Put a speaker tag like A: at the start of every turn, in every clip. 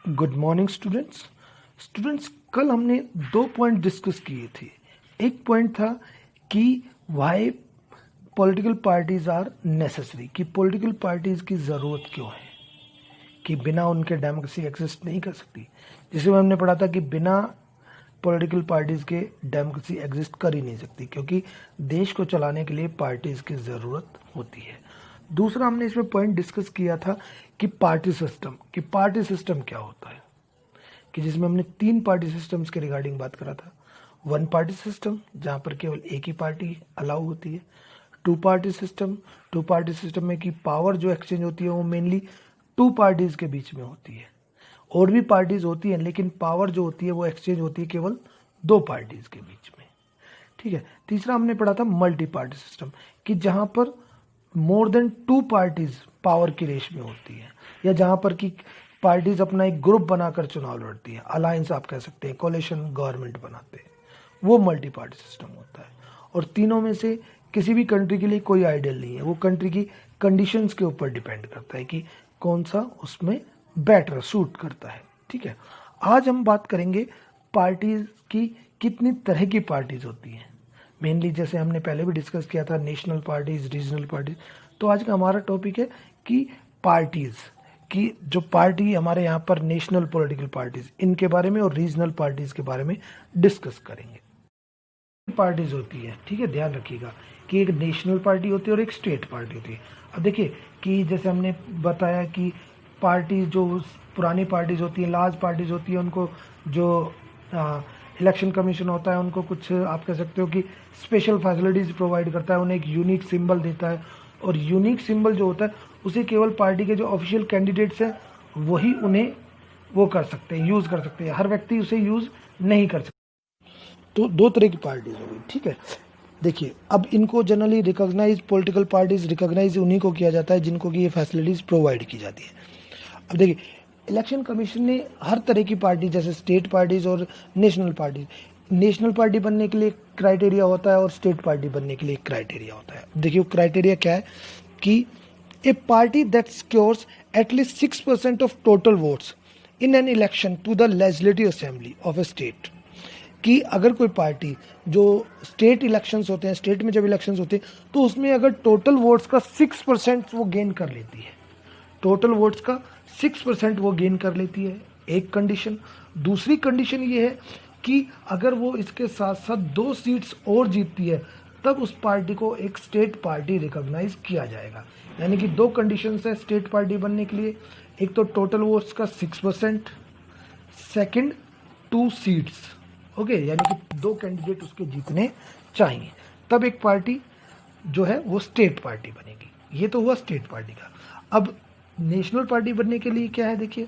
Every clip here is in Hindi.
A: Good morning students. कल हमने 2 पॉइंट डिस्कस किए थे। एक पॉइंट था कि why political parties are necessary, कि पॉलिटिकल पार्टीज की ज़रूरत क्यों है, कि बिना उनके डेमोक्रेसी एग्जिस्ट नहीं कर सकती। जिसमें हमने पढ़ा था कि बिना पॉलिटिकल पार्टीज के डेमोक्रेसी एग्जिस्ट कर ही नहीं सकती, क्योंकि देश को चलाने के लिए पार्टीज की ज़रूरत होती है। दूसरा हमने इसमें पॉइंट डिस्कस किया था कि पार्टी सिस्टम क्या होता है, कि जिसमें हमने 3 पार्टी सिस्टम्स के रिगार्डिंग बात करा था। 1 पार्टी सिस्टम जहाँ पर केवल एक ही पार्टी अलाउ होती है। 2 पार्टी सिस्टम में कि पावर जो एक्सचेंज होती है वो मेनली 2 पार्टीज के बीच में होती है। और भी पार्टीज होती हैं लेकिन पावर जो होती है वो एक्सचेंज होती है केवल 2 पार्टीज के बीच में। ठीक है। तीसरा हमने पढ़ा था मल्टी पार्टी सिस्टम, कि जहाँ पर मोर देन 2 पार्टीज पावर की रेस में होती है, या जहाँ पर कि पार्टीज अपना एक ग्रुप बनाकर चुनाव लड़ती है, अलायंस आप कह सकते हैं, कोलिशन गवर्नमेंट बनाते हैं, वो मल्टी पार्टी सिस्टम होता है। और तीनों में से किसी भी कंट्री के लिए कोई आइडियल नहीं है, वो कंट्री की कंडीशंस के ऊपर डिपेंड करता है कि कौन सा उसमें बेटर सूट करता है। ठीक है। आज हम बात करेंगे पार्टीज की कितनी तरह की पार्टीज होती हैं। मेनली जैसे हमने पहले भी डिस्कस किया था, नेशनल पार्टीज, रीजनल पार्टीज। तो आज का हमारा टॉपिक है कि पार्टीज की जो पार्टी हमारे यहाँ पर नेशनल पॉलिटिकल पार्टीज, इनके बारे में और रीजनल पार्टीज के बारे में डिस्कस करेंगे। पार्टीज होती है, ठीक है, ध्यान रखिएगा कि एक नेशनल पार्टी होती है और एक स्टेट पार्टी होती है। अब देखिए कि जैसे हमने बताया कि पार्टी जो पुरानी पार्टीज होती हैं, लार्ज पार्टीज होती है, उनको जो इलेक्शन कमीशन होता है उनको कुछ आप कह सकते हो कि स्पेशल फैसिलिटीज प्रोवाइड करता है, उन्हें एक यूनिक सिंबल देता है। और यूनिक सिंबल जो होता है उसे केवल पार्टी के जो ऑफिशियल कैंडिडेट्स हैं वही उन्हें वो कर सकते हैं, यूज़ कर सकते हैं, हर व्यक्ति उसे यूज़ नहीं कर सकता। तो 2 तरह की पार्टीज हो गई। ठीक है। देखिए अब इनको generally recognise political parties recognise उन्हीं को किया जाता है जिनको कि ये फैसिलिटीज प्रोवाइड की जाती है। अब देखिए इलेक्शन कमीशन ने हर तरह की पार्टी, जैसे स्टेट पार्टीज और नेशनल पार्टी बनने के लिए क्राइटेरिया होता है और स्टेट पार्टी बनने के लिए क्राइटेरिया होता है। देखिए वो क्राइटेरिया क्या है कि a party that secures at least 6% of total votes in an election to the legislative assembly of a state, कि अगर कोई पार्टी जो स्टेट इलेक्शंस होते हैं, स्टेट में जब इलेक्शंस होते हैं तो उसमें अगर टोटल वोट्स का 6% वो गेन कर लेती है, टोटल वोट्स का 6% वो गेन कर लेती है, एक कंडीशन। दूसरी कंडीशन ये है कि अगर वो इसके साथ साथ 2 सीट्स और जीतती है तब उस पार्टी को एक स्टेट पार्टी रिकॉग्नाइज किया जाएगा। यानी कि 2 कंडीशंस है स्टेट पार्टी बनने के लिए, एक तो टोटल वोट्स का 6%, सेकंड 2 सीट्स। ओके, यानी कि 2 कैंडिडेट उसके जीतने चाहिए, तब एक पार्टी जो है वो स्टेट पार्टी बनेगी। ये तो हुआ स्टेट पार्टी का। अब नेशनल पार्टी बनने के लिए क्या है, देखिए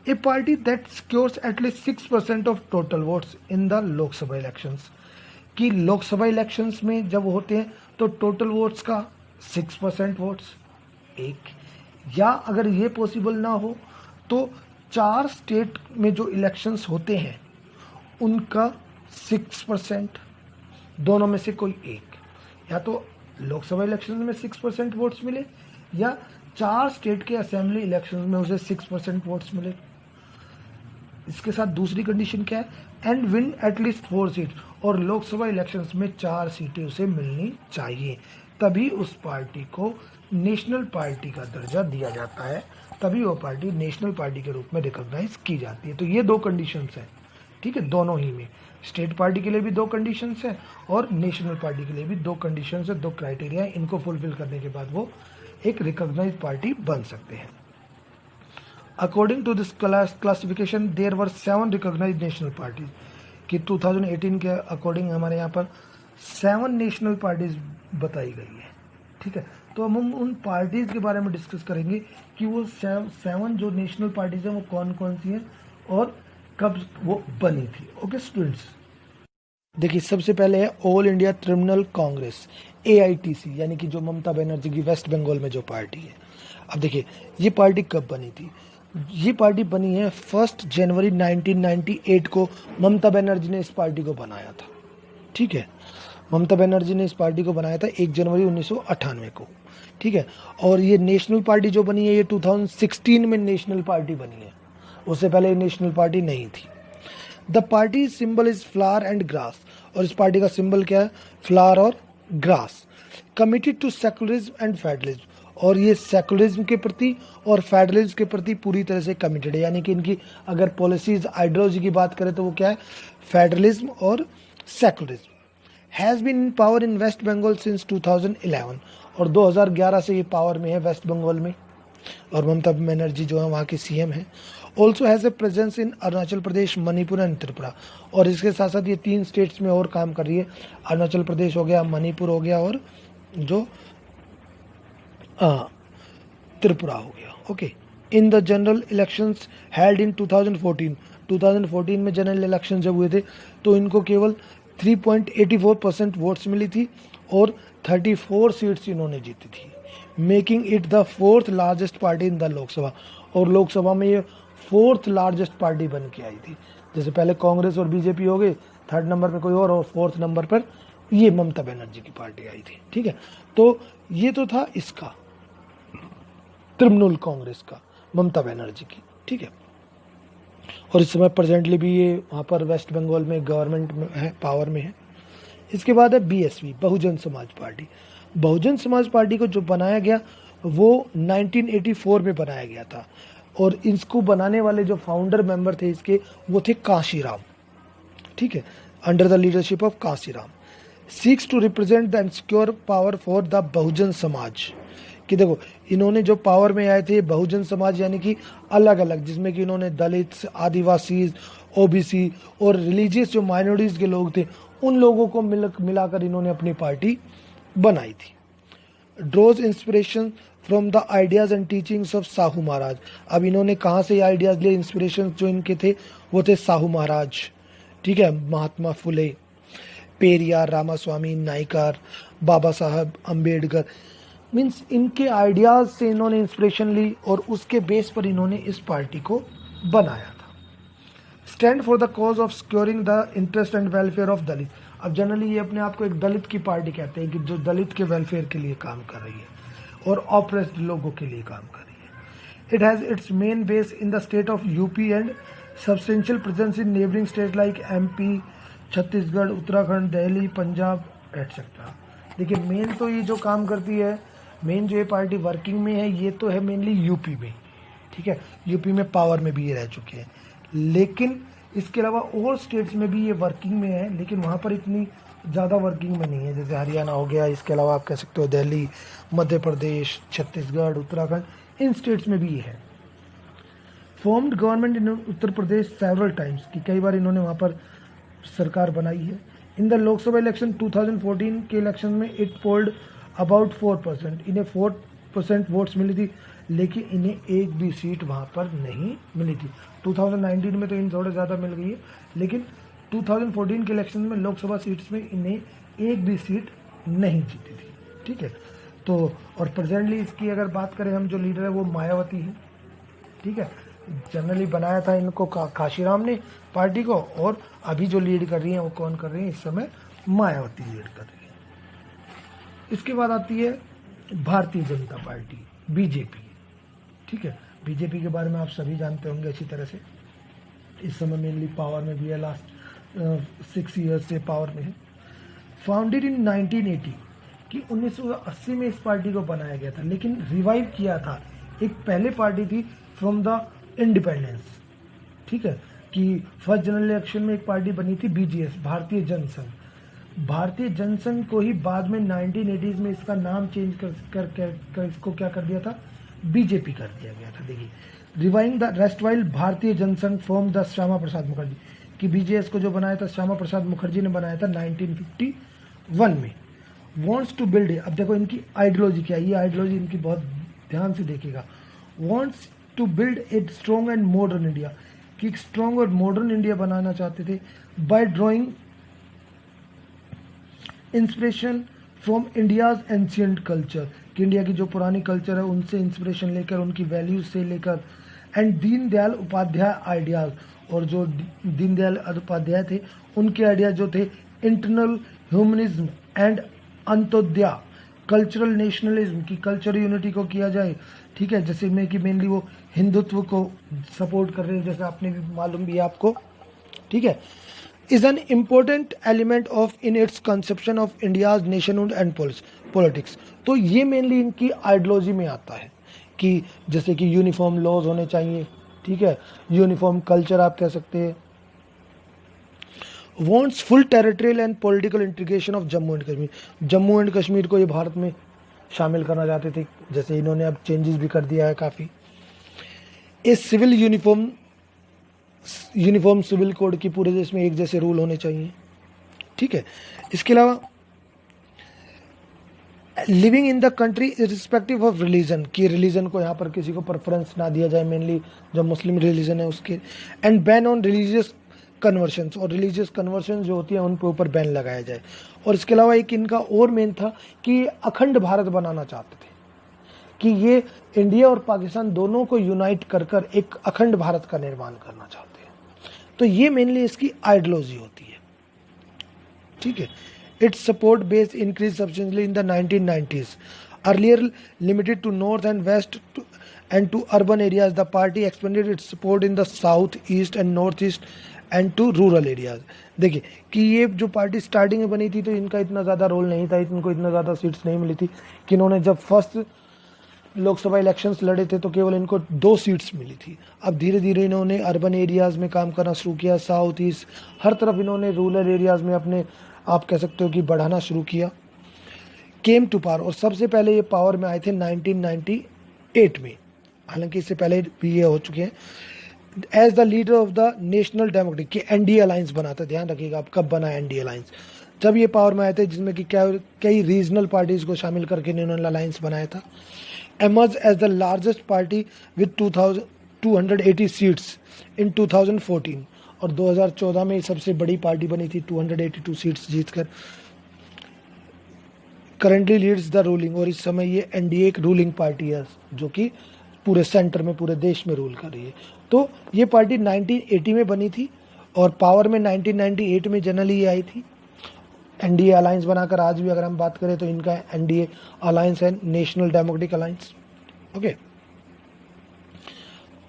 A: a party that secures at least 6% of total votes in the Lok Sabha elections, कि लोकसभा इलेक्शंस में जब होते हैं तो टोटल वोट्स का 6% वोट्स एक, या अगर ये पॉसिबल ना हो तो 4 स्टेट में जो इलेक्शंस होते हैं उनका 6%, दोनों में से कोई एक, या तो लोकसभा इलेक्शन में 6% वोट्स मिले या 4 स्टेट के असेंबली इलेक्शन में उसे 6% वोट्स मिले। इसके साथ दूसरी कंडीशन क्या है, एंड विन एटलीस्ट 4 सीट, और लोकसभा इलेक्शंस में 4 सीटें उसे मिलनी चाहिए, तभी उस पार्टी को नेशनल पार्टी का दर्जा दिया जाता है, तभी वो पार्टी नेशनल पार्टी के रूप में रिकॉग्नाइज की जाती है। तो ये 2 कंडीशंस हैं, ठीक है, दोनों ही में, स्टेट पार्टी के लिए भी 2 कंडीशंस हैं और नेशनल पार्टी के लिए भी 2 कंडीशंस है, 2 क्राइटेरिया है। इनको फुलफिल करने के बाद वो एक रिकॉग्नाइज पार्टी बन सकते हैं। According to this classification there were 7 recognise national parties, कि 2018 के अकॉर्डिंग हमारे यहाँ पर 7 नेशनल पार्टीज बताई गई है। ठीक है। तो हम उन पार्टीज के बारे में डिस्कस करेंगे कि वो 7 जो नेशनल पार्टीज हैं वो कौन कौन सी हैं और कब वो बनी थी। ओके स्टूडेंट्स, देखिए सबसे पहले है all India Trinamool Congress, AITC, यानी कि जो ममता बनर्जी की वेस्ट बंगाल में जो पार्टी है। अब देखिए ये पार्टी कब बनी थी, ये पार्टी बनी है 1 जनवरी 1998 को। ममता बनर्जी ने इस पार्टी को बनाया था। ठीक है, ममता बनर्जी ने इस पार्टी को बनाया था 1 जनवरी 1998 को। ठीक है। और ये नेशनल पार्टी जो बनी है ये 2016 में नेशनल पार्टी बनी है। उससे पहले नेशनल पार्टी नहीं थी। The party symbol is flower and grass, और इस पार्टी का सिंबल क्या है? फ्लावर और grass. Committed to secularism and federalism, और ये सेकुलरिज्म के प्रति और फेडरलिज्म के प्रति पूरी तरह से कमिटेड है, यानी कि इनकी अगर पॉलिसीज आइडियोलॉजी की बात करें तो वो क्या है? फेडरलिज्म और secularism. Has been in power in West Bengal since 2011, और 2011 से ये पावर में है वेस्ट बंगाल में, और ममता बनर्जी जो है वहाँ के सीएम है। Also has a presence in Arunachal Pradesh, Manipur and Tripura, और इसके साथ साथ ये 3 स्टेट्स में और काम कर रही है। अरुणाचल प्रदेश हो गया, मणिपुर हो गया, और जो त्रिपुरा हो गया। Okay. In the general elections held in 2014 में जनरल इलेक्शन जब हुए थे तो इनको केवल 3.84% वोट्स मिली थी और 34 सीट्स इन्होंने जीती थी, making it the 4th largest party in the Lok Sabha, और लोकसभा में ये 4th लार्जेस्ट पार्टी बन के आई थी। जैसे पहले कांग्रेस और बीजेपी हो गए, 3rd नंबर पर कोई और 4th नंबर पर ये ममता बनर्जी की पार्टी आई थी। ठीक है, तो ये तो था इसका तृणमूल कांग्रेस का, ममता बनर्जी की। ठीक है, और इस समय प्रेजेंटली भी ये वहाँ पर वेस्ट बंगाल में गवर्नमेंट में है, पावर में है। इसके बाद है BSP, Bahujan Samaj party. Bahujan Samaj party को जो बनाया गया वो 1984 में बनाया गया था, और इसको बनाने वाले जो फाउंडर मेंबर थे इसके वो थे काशीराम। ठीक है, under the leadership of Kashiram. Seeks to represent the and secure power for the Bahujan Samaj, कि देखो इन्होंने जो पावर में आए थे बहुजन समाज यानी कि अलग अलग, जिसमें कि इन्होंने दलित, आदिवासी, ओबीसी और रिलीजियस जो माइनॉरिटीज के लोग थे उन लोगों को मिलाकर इन्होंने अपनी पार्टी बनाई थी। Draws inspiration from the ideas and teachings of Sahu Maharaj. अब इन्होंने कहाँ से आइडियाज लिए? इंस्पिरेशन जो इनके थे वो थे साहू महाराज। ठीक है, महात्मा फुले, पेरियार, रामास्वामी नायकर, बाबा साहब अम्बेडकर, मीन्स इनके आइडियाज से इन्होंने इंस्पिरेशन ली और उसके बेस पर इन्होंने इस पार्टी को बनाया था। Stand for the cause of securing the interest and welfare of Dalit. अब जनरली ये अपने आप को एक दलित की पार्टी कहते हैं कि जो दलित के वेलफेयर के लिए काम कर रही है और ऑप्रेस्ड लोगों के लिए काम कर रही है। It has its main base in the state of UP and substantial presence in neighbouring state like MP, Chhattisgarh, Uttarakhand, Delhi, Punjab etcetera. देखिए मेन तो ये जो काम करती है, मेन जो ये पार्टी वर्किंग में है ये तो है मेनली यूपी में। ठीक है, यूपी में पावर में भी ये रह चुके हैं, लेकिन इसके अलावा और स्टेट्स में भी ये वर्किंग में है, लेकिन वहाँ पर इतनी ज़्यादा वर्किंग में नहीं है। जैसे हरियाणा हो गया, इसके अलावा आप कह सकते हो दिल्ली, मध्य प्रदेश, छत्तीसगढ़, उत्तराखंड, इन स्टेट्स में भी ये है। Formed government in Uttar Pradesh several times, कि कई बार इन्होंने वहाँ पर सरकार बनाई है। इन द लोकसभा इलेक्शन 2014 के इलेक्शन में इट पोल्ड अबाउट 4%, इन्हें 4% वोट्स मिली थी, लेकिन इन्हें एक भी सीट वहाँ पर नहीं मिली थी। 2019 में तो इन थोड़े ज़्यादा मिल गई है, लेकिन 2014 के इलेक्शन में लोकसभा सीट्स में इन्हें एक भी सीट नहीं जीती थी। ठीक है, तो और प्रेजेंटली इसकी अगर बात करें हम, जो लीडर है वो मायावती है। ठीक है, जनरली बनाया था इनको काशीराम ने पार्टी को, और अभी जो लीड कर रही है वो कौन कर रही है? इस समय मायावती लीड कर रही है। इसके बाद आती है भारतीय जनता पार्टी, बीजेपी। ठीक है, बीजेपी के बारे में आप सभी जानते होंगे अच्छी तरह से। इस समय मेनली पावर में भी है, लास्ट 6 ईयर्स से पावर में है। फाउंडेड इन 1980, कि 1980 में इस पार्टी को बनाया गया था, लेकिन रिवाइव किया था। एक पहले पार्टी थी फ्रॉम द इंडिपेंडेंस। ठीक है, कि फर्स्ट जनरल इलेक्शन में एक पार्टी बनी थी बीजीएस, भारतीय जनसंघ। भारतीय जनसंघ को ही बाद में 1980s में इसका नाम चेंज कर इसको क्या कर दिया था? बीजेपी कर दिया गया था। देखिए, रिवाइंग द रेस्ट वाइल भारतीय जनसंघ फ्रॉम द श्यामा प्रसाद मुखर्जी, कि बीजेएस को जो बनाया था श्यामा प्रसाद मुखर्जी ने बनाया था 1951 में। वॉन्ट्स टू बिल्ड, अब देखो इनकी आइडियोलॉजी क्या है, ये आइडियोलॉजी इनकी बहुत ध्यान से देखिएगा। Wants to build a strong and modern India, कि एक स्ट्रॉन्ग और मॉडर्न इंडिया बनाना चाहते थे by drawing inspiration from India's ancient culture, कि इंडिया की जो पुरानी कल्चर है उनसे इंस्पिरेशन लेकर, उनकी वैल्यूज से लेकर, एंड दीनदयाल उपाध्याय आइडियाज, और जो दीनदयाल उपाध्याय थे उनके आइडिया जो थे internal humanism and Antyodaya, cultural nationalism, की कल्चरल यूनिटी को किया जाए। ठीक है, जैसे में कि मेनली वो हिंदुत्व को सपोर्ट कर रहे हैं, जैसे आपने भी मालूम भी है आपको, ठीक है, is an important element of in its conception of India's nationhood and politics. तो ये मेनली इनकी आइडियोलॉजी में आता है कि जैसे कि यूनिफॉर्म लॉज होने चाहिए, ठीक है, यूनिफॉर्म कल्चर आप कह सकते हैं, wants full territorial and political integration of Jammu and Kashmir. Jammu and Kashmir को ये भारत में शामिल करना चाहते थे, जैसे इन्होंने अब चेंजेस भी कर दिया है काफ़ी। A civil uniform civil code की पूरे देश में एक जैसे रूल होने चाहिए, ठीक है। इसके अलावा living in the country irrespective of religion, कि रिलीजन को यहाँ पर किसी को प्रेफरेंस ना दिया जाए, मेनली जो मुस्लिम रिलीजन है उसके, and ban on religious conversions, और रिलीजियस कन्वर्शन जो होती है उन पे ऊपर बैन लगाया जाए। और इसके अलावा एक इनका और मेन था कि अखंड भारत बनाना चाहते थे, कि ये इंडिया और पाकिस्तान दोनों को यूनाइट कर कर एक अखंड भारत का निर्माण करना चाहते हैं। तो ये मेनली इसकी आइडियोलॉजी होती है, ठीक है। Its support base increase substantially in the 1990s, earlier limited to north and west and to urban areas. The party expanded its support in the south, east and north east and to rural areas. देखिए कि ये जो पार्टी स्टार्टिंग में बनी थी तो इनका इतना ज़्यादा रोल नहीं था, इनको इतना ज़्यादा सीट्स नहीं मिली थी, कि इन्होंने जब फर्स्ट लोकसभा इलेक्शंस लड़े थे तो केवल इनको 2 सीट्स मिली थी। अब धीरे धीरे इन्होंने अर्बन एरियाज़ में काम करना शुरू किया, साउथ ईस्ट हर तरफ इन्होंने रूरल एरियाज़ में अपने आप कह सकते हो कि बढ़ाना शुरू किया। केम टू पावर, और सबसे पहले ये पावर में आए थे 1998 में, हालांकि इससे पहले भी ये हो चुके हैं, as the leader of the national democratic, कि एनडीए अलायंस बना था। ध्यान रखिएगा आप कब बना एनडीए अलायंस, जब ये पावर में आए थे, जिसमें कि कई रीजनल पार्टीज को शामिल करके इन्होंने अलायंस बनाया था। Emerge as the largest party with 280 seats in 2014, और 2014 में सबसे बड़ी पार्टी बनी थी 282 सीट्स जीतकर। करंटली लीड्स द रूलिंग, और इस समय ये एनडीए एक रूलिंग पार्टी है जो कि पूरे सेंटर में पूरे देश में रूल कर रही है। तो ये पार्टी 1980 में बनी थी और पावर में 1998 में जनरली ये आई थी। एनडीए अलायंस बनाकर आज भी अगर हम बात करें तो इनका एनडीए अलायंस है, नेशनल डेमोक्रेटिक अलायंस, ओके।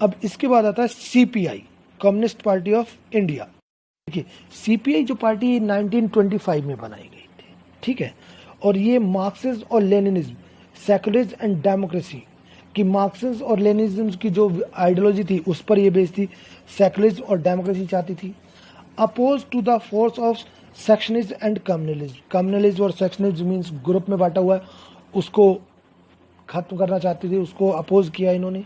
A: अब इसके बाद आता है CPI, communist party of India. देखिए सीपीआई जो पार्टी 1925 में बनाई गई थी, ठीक है, और ये मार्क्सिज्म और लेनिनिज्म, सेक्युलरिज्म एंड डेमोक्रेसी, कि मार्क्सिज्म और लेनिनिज्म की जो आइडियोलॉजी थी उस पर ये बेस्ड थी, सेक्युलरिज्म और डेमोक्रेसी चाहती थी। Oppose to the force of sectionism and communalism, communalism और सेक्शनिज्म मीन्स ग्रुप में बांटा हुआ है, उसको खत्म करना चाहती थी, उसको अपोज किया इन्होंने।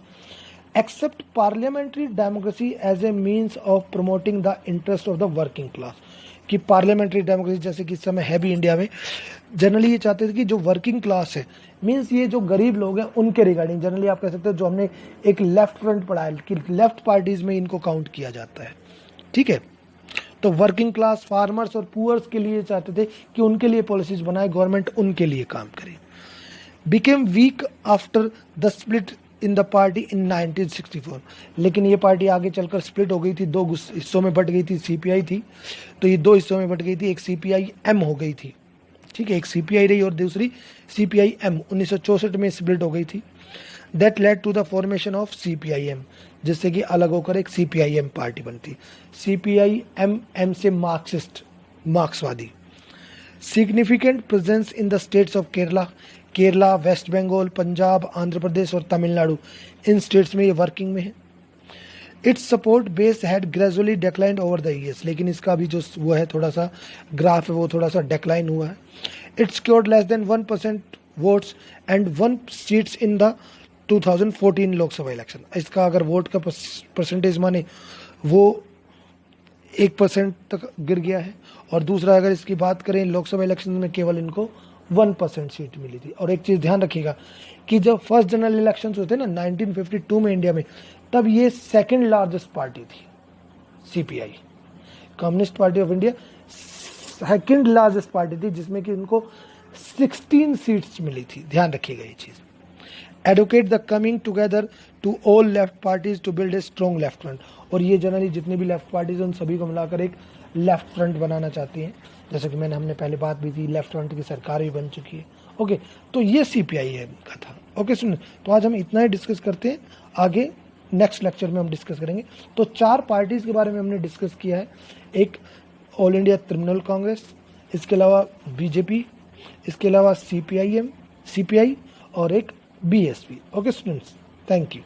A: Accept parliamentary democracy as a means of promoting the interest of the working class, कि पार्लियामेंट्री डेमोक्रेसी जैसे कि इस समय है भी इंडिया में, जनरली ये चाहते थे कि जो वर्किंग क्लास है, मीन्स ये जो गरीब लोग हैं उनके रिगार्डिंग, जनरली आप कह सकते हो जो हमने एक लेफ्ट फ्रंट पढ़ा है कि लेफ्ट पार्टीज में इनको काउंट किया जाता है, ठीक है। तो वर्किंग क्लास, फार्मर्स और पुअर्स के लिए चाहते थे कि उनके लिए पॉलिसीज बनाए गवर्नमेंट, उनके लिए काम करे। Became week after the split in the party इन 1964, लेकिन ये पार्टी आगे चलकर स्प्लिट हो गई थी, 2 हिस्सों में बट गई थी। सीपीआई थी तो ये 2 हिस्सों में बट गई थी, एक सीपीआई एम हो गई थी, ठीक है, एक सीपीआई रही और दूसरी सीपीआई एम 1964 में स्प्लिट हो गई थी। That led to the formation of CPI M, जिससे कि अलग होकर एक सीपीआई एम पार्टी बनती। सीपीआई एम से मार्क्सवादी। Significant presence in the states of Kerala, west Bengal, Punjab, Andhra Pradesh और तमिलनाडु, इन स्टेट्स में ये वर्किंग में है। Its support base had gradually declined over the years, लेकिन इसका भी जो वो है थोड़ा सा ग्राफ है वो थोड़ा सा डिक्लाइन हुआ है। It's scored less than 1% votes and 1 seats in the 2014 Lok Sabha election. इसका अगर वोट का परसेंटेज माने वो 1% तक गिर गया है, और दूसरा अगर इसकी बात करें लोकसभा इलेक्शन में केवल इनको 1% सीट मिली थी। और एक चीज़ ध्यान रखिएगा कि जब फर्स्ट जनरल इलेक्शंस होते ना 1952 में इंडिया में, तब ये सेकंड लार्जेस्ट पार्टी थी CPI, communist party of India second largest party थी, जिसमें कि उनको 16 सीट्स मिली थी। ध्यान रखिएगा ये चीज़। Advocate the coming together to all left parties to build a strong left front, और ये जनरली जितने भी लेफ्ट पार्टीज हैं उन सभी को मिलाकर एक लेफ्ट फ्रंट बनाना चाहती हैं। जैसे कि हमने पहले बात भी थी, लेफ्ट फ्रंट की सरकार भी बन चुकी है ओके, तो ये CPIM का था। ओके सुन, तो आज हम इतना ही डिस्कस करते हैं, आगे नेक्स्ट लेक्चर में हम डिस्कस करेंगे। तो 4 पार्टीज़ के बारे में हमने डिस्कस किया है, एक ऑल इंडिया तृणमूल कांग्रेस, इसके अलावा BJP, इसके अलावा CPI और एक BSP। Okay students, thank you.